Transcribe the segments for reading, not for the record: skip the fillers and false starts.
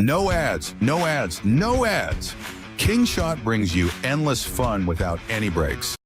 No ads, no ads, no ads. KingShot brings you endless fun without any breaks.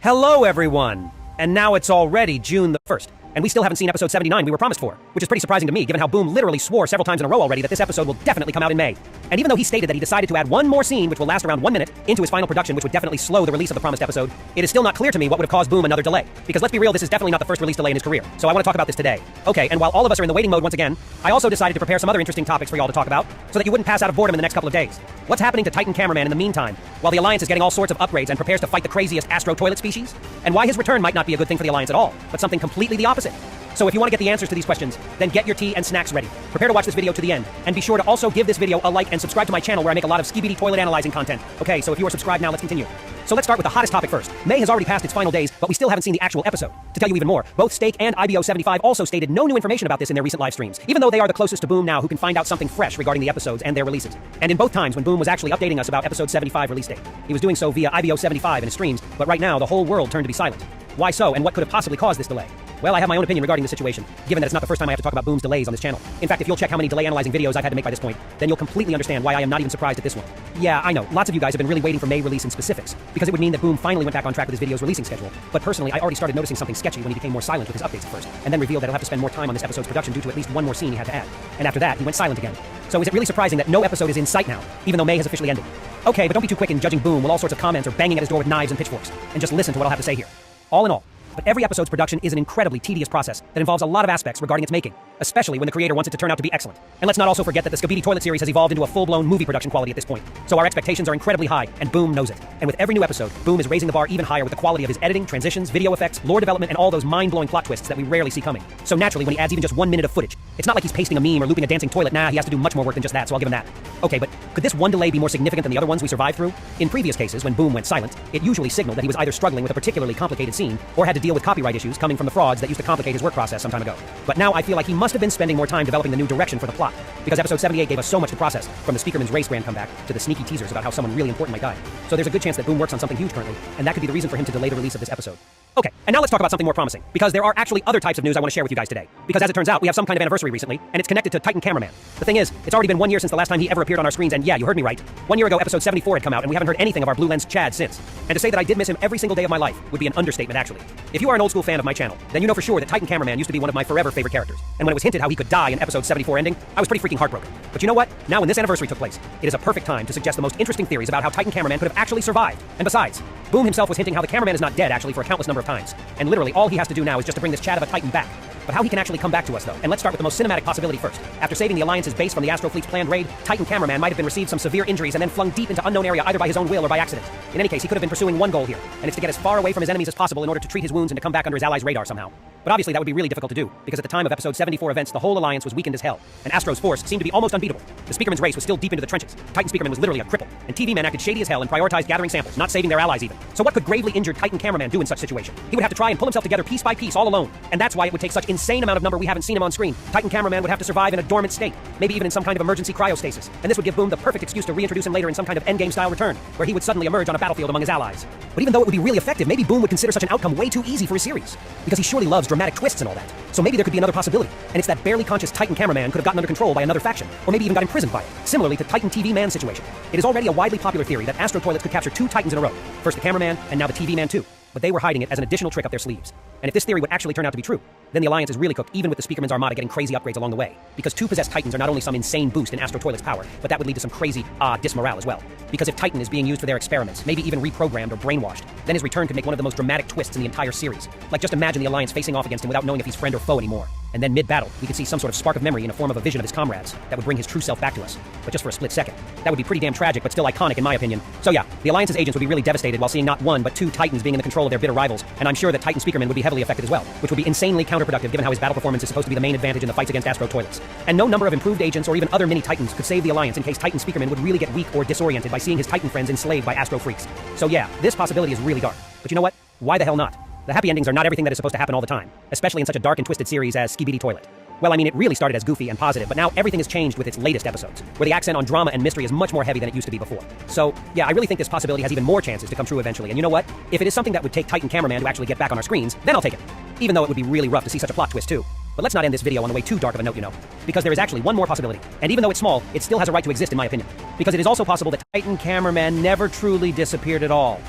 Hello, everyone! And now it's already June the 1st, and we still haven't seen episode 79 we were promised for, which is pretty surprising to me, given how Boom literally swore several times in a row already that this episode will definitely come out in May. And even though he stated that he decided to add one more scene, which will last around 1 minute, into his final production, which would definitely slow the release of the promised episode, it is still not clear to me what would have caused Boom another delay. Because let's be real, this is definitely not the first release delay in his career, so I want to talk about this today. Okay, and while all of us are in the waiting mode once again, I also decided to prepare some other interesting topics for y'all to talk about, so that you wouldn't pass out of boredom in the next couple of days. What's happening to Titan Cameraman in the meantime, while the Alliance is getting all sorts of upgrades and prepares to fight the craziest astro toilet species? And why his return might not be a good thing for the Alliance at all, but something completely the opposite. So if you want to get the answers to these questions, then get your tea and snacks ready. Prepare to watch this video to the end, and be sure to also give this video a like and subscribe to my channel where I make a lot of Skibid toilet analyzing content. Okay, so if you are subscribed now, let's continue. So let's start with the hottest topic first. May has already passed its final days, but we still haven't seen the actual episode. To tell you even more, both Stake and IBO75 also stated no new information about this in their recent live streams, even though they are the closest to Boom now who can find out something fresh regarding the episodes and their releases. And in both times when Boom was actually updating us about episode 75 release date, he was doing so via IBO75 in his streams, but right now the whole world turned to be silent. Why so, and what could have possibly caused this delay? Well, I have my own opinion regarding the situation, given that it's not the first time I have to talk about Boom's delays on this channel. In fact, if you'll check how many delay analyzing videos I've had to make by this point, then you'll completely understand why I am not even surprised at this one. Yeah, I know, lots of you guys have been really waiting for May release in specifics, because it would mean that Boom finally went back on track with his video's releasing schedule. But personally, I already started noticing something sketchy when he became more silent with his updates at first, and then revealed that he'll have to spend more time on this episode's production due to at least one more scene he had to add. And after that, he went silent again. So is it really surprising that no episode is in sight now, even though May has officially ended? Okay, but don't be too quick in judging Boom while all sorts of comments are banging at his door with knives and pitchforks, and just listen to what I'll have to say here. All in all, but every episode's production is an incredibly tedious process that involves a lot of aspects regarding its making, especially when the creator wants it to turn out to be excellent. And let's not also forget that the Skibidi toilet series has evolved into a full-blown movie production quality at this point. So our expectations are incredibly high, and Boom knows it. And with every new episode, Boom is raising the bar even higher with the quality of his editing, transitions, video effects, lore development, and all those mind-blowing plot twists that we rarely see coming. So naturally, when he adds even just 1 minute of footage, it's not like he's pasting a meme or looping a dancing toilet. Nah, he has to do much more work than just that, so I'll give him that. Okay, but could this one delay be more significant than the other ones we survived through? In previous cases, when Boom went silent, it usually signaled that he was either struggling with a particularly complicated scene or had to deal deal with copyright issues coming from the frauds that used to complicate his work process some time ago. But now I feel like he must have been spending more time developing the new direction for the plot, because episode 78 gave us so much to process, from the Speakerman's race grand comeback to the sneaky teasers about how someone really important might die. So there's a good chance that Boom works on something huge currently, and that could be the reason for him to delay the release of this episode. Okay, and now let's talk about something more promising, because there are actually other types of news I want to share with you guys today. Because as it turns out, we have some kind of anniversary recently, and it's connected to Titan Cameraman. The thing is, it's already been 1 year since the last time he ever appeared on our screens, and yeah, you heard me right. 1 year ago, episode 74 had come out, and we haven't heard anything of our blue lens Chad since. And to say that I did miss him every single day of my life would be an understatement, actually. If you are an old school fan of my channel, then you know for sure that Titan Cameraman used to be one of my forever favorite characters. And when it was hinted how he could die in episode 74 ending, I was pretty freaking heartbroken. But you know what? Now when this anniversary took place, it is a perfect time to suggest the most interesting theories about how Titan Cameraman could have actually survived. And besides, Boom himself was hinting how the cameraman is not dead actually for a countless number of times. And literally all he has to do now is just to bring this Chad of a Titan back. But how he can actually come back to us, though. And let's start with the most cinematic possibility first. After saving the Alliance's base from the Astro Fleet's planned raid, Titan Cameraman might have been received some severe injuries and then flung deep into unknown area either by his own will or by accident. In any case, he could have been pursuing one goal here, and it's to get as far away from his enemies as possible in order to treat his wounds and to come back under his allies' radar somehow. But obviously that would be really difficult to do, because at the time of episode 74 events, the whole Alliance was weakened as hell, and Astro's force seemed to be almost unbeatable. The Speakerman's race was still deep into the trenches. Titan Speakerman was literally a cripple, and TV Man acted shady as hell and prioritized gathering samples, not saving their allies even. So what could gravely injured Titan Cameraman do in such situation? He would have to try and pull himself together piece by piece all alone, and that's why it would take such insane amount of number we haven't seen him on screen. Titan Cameraman would have to survive in a dormant state, maybe even in some kind of emergency cryostasis, and this would give Boom the perfect excuse to reintroduce him later in some kind of endgame style return, where he would suddenly emerge on a battlefield among his allies. But even though it would be really effective, maybe Boom would consider such an outcome way too easy for a series, because he surely loves dramatic twists and all that. So maybe there could be another possibility, and it's that barely conscious Titan Cameraman could have gotten under control by another faction, or maybe even got imprisoned by it, similarly to Titan TV Man situation. It is already a widely popular theory that Astro Toilets could capture two Titans in a row, first the Cameraman, and now the TV Man too. But they were hiding it as an additional trick up their sleeves. And if this theory would actually turn out to be true, then the Alliance is really cooked, even with the Speakerman's armada getting crazy upgrades along the way. Because two possessed Titans are not only some insane boost in Astro Toilet's power, but that would lead to some crazy, dismorale as well. Because if Titan is being used for their experiments, maybe even reprogrammed or brainwashed, then his return could make one of the most dramatic twists in the entire series. Like just imagine the Alliance facing off against him without knowing if he's friend or foe anymore. And then mid-battle, we could see some sort of spark of memory in the form of a vision of his comrades that would bring his true self back to us. But just for a split second. That would be pretty damn tragic, but still iconic in my opinion. So yeah, the Alliance's agents would be really devastated while seeing not one, but two Titans being in the control of their bitter rivals, and I'm sure that Titan Speakerman would be heavily affected as well, which would be insanely counterproductive given how his battle performance is supposed to be the main advantage in the fights against Astro Toilets. And no number of improved agents or even other mini-Titans could save the Alliance in case Titan Speakerman would really get weak or disoriented by seeing his Titan friends enslaved by Astro Freaks. So yeah, this possibility is really dark. But you know what? Why the hell not? The happy endings are not everything that is supposed to happen all the time, especially in such a dark and twisted series as Skibid Toilet. Well, I mean, it really started as goofy and positive, but now everything has changed with its latest episodes, where the accent on drama and mystery is much more heavy than it used to be before. So, yeah, I really think this possibility has even more chances to come true eventually, and you know what? If it is something that would take Titan Cameraman to actually get back on our screens, then I'll take it. Even though it would be really rough to see such a plot twist too. But let's not end this video on the way too dark of a note, you know. Because there is actually one more possibility, and even though it's small, it still has a right to exist in my opinion. Because it is also possible that Titan Cameraman never truly disappeared at all.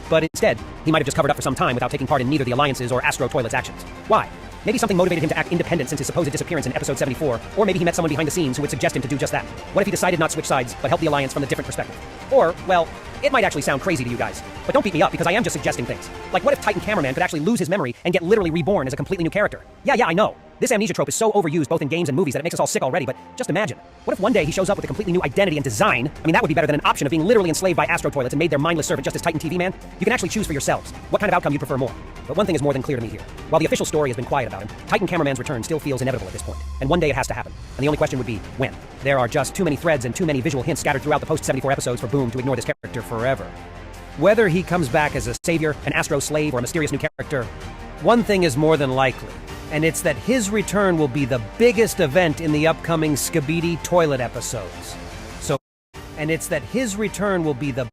But instead, he might have just covered up for some time without taking part in neither the Alliance's or Astro Toilet's actions. Why? Maybe something motivated him to act independent since his supposed disappearance in episode 74, or maybe he met someone behind the scenes who would suggest him to do just that. What if he decided not to switch sides, but help the Alliance from a different perspective? Or, well, it might actually sound crazy to you guys, but don't beat me up because I am just suggesting things. Like what if Titan Cameraman could actually lose his memory and get literally reborn as a completely new character? Yeah, I know. This amnesia trope is so overused both in games and movies that it makes us all sick already, but just imagine. What if one day he shows up with a completely new identity and design? I mean, that would be better than an option of being literally enslaved by Astro Toilets and made their mindless servant just as Titan TV Man. You can actually choose for yourselves what kind of outcome you prefer more. But one thing is more than clear to me here. While the official story has been quiet about him, Titan Cameraman's return still feels inevitable at this point. And one day it has to happen. And the only question would be, when? There are just too many threads and too many visual hints scattered throughout the post-74 episodes for Boom to ignore this character forever. Whether he comes back as a savior, an Astro slave, or a mysterious new character, one thing is more than likely, and it's that his return will be the biggest event in the upcoming Skibidi Toilet episodes. And it's that his return will be the